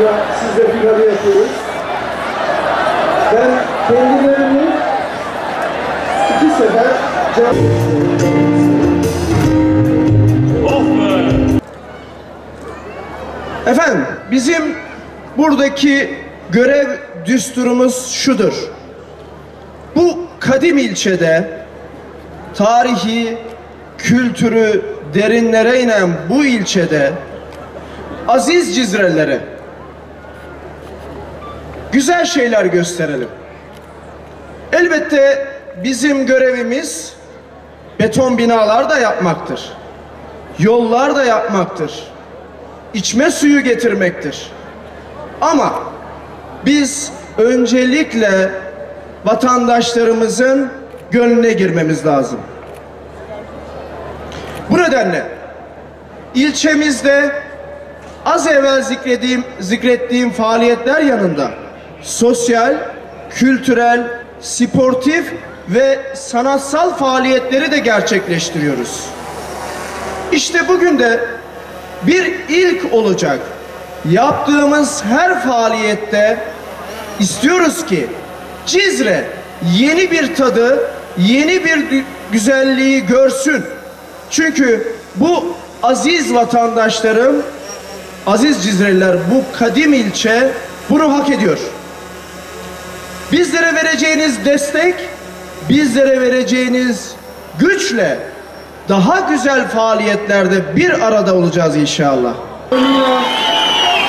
sonra sizle finali yapıyoruz. Ben kendilerini 2 sefer Efendim, bizim buradaki görev düsturumuz şudur. Bu kadim ilçede tarihi, kültürü derinlere inen bu ilçede aziz Cizrelilere güzel şeyler gösterelim. Elbette bizim görevimiz beton binalar da yapmaktır. Yollar da yapmaktır. İçme suyu getirmektir. Ama biz öncelikle vatandaşlarımızın gönlüne girmemiz lazım. Bu nedenle ilçemizde az evvel zikrettiğim faaliyetler yanında sosyal, kültürel, sportif ve sanatsal faaliyetleri de gerçekleştiriyoruz. İşte bugün de bir ilk olacak. Yaptığımız her faaliyette istiyoruz ki Cizre yeni bir tadı, yeni bir güzelliği görsün. Çünkü bu aziz vatandaşlarım, aziz Cizreliler, bu kadim ilçe bunu hak ediyor. Bizlere vereceğiniz destek, bizlere vereceğiniz güçle daha güzel faaliyetlerde bir arada olacağız inşallah.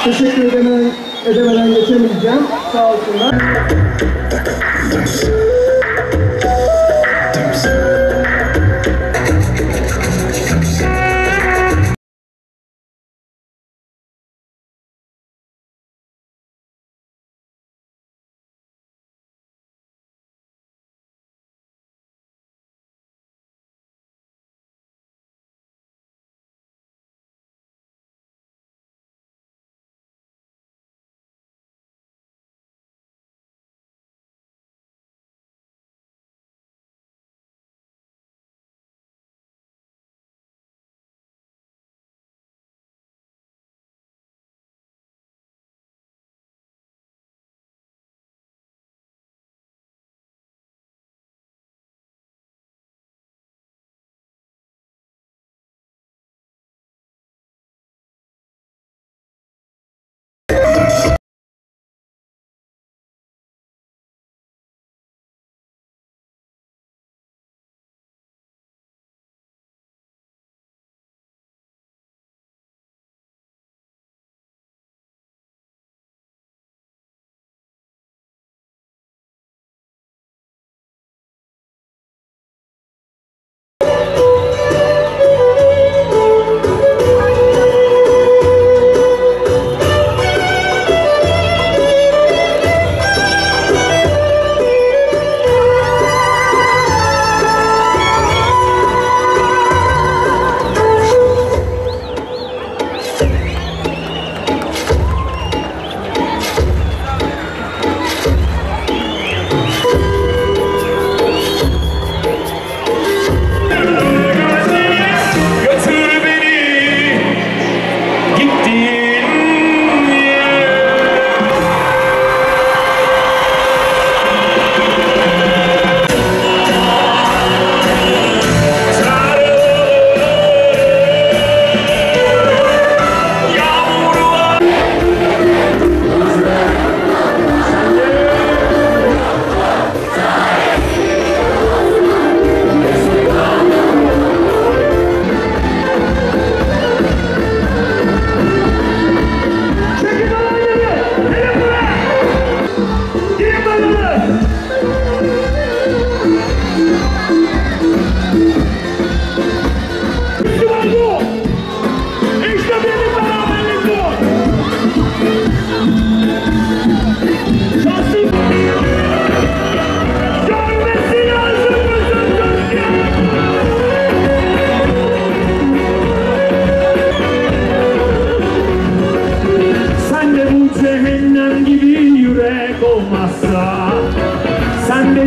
Teşekkür edemeden geçemeyeceğim. Sağ olsunlar.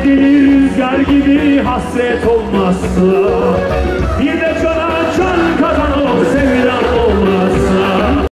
Deli rüzgar gibi hasret olmazsa bir de çana çan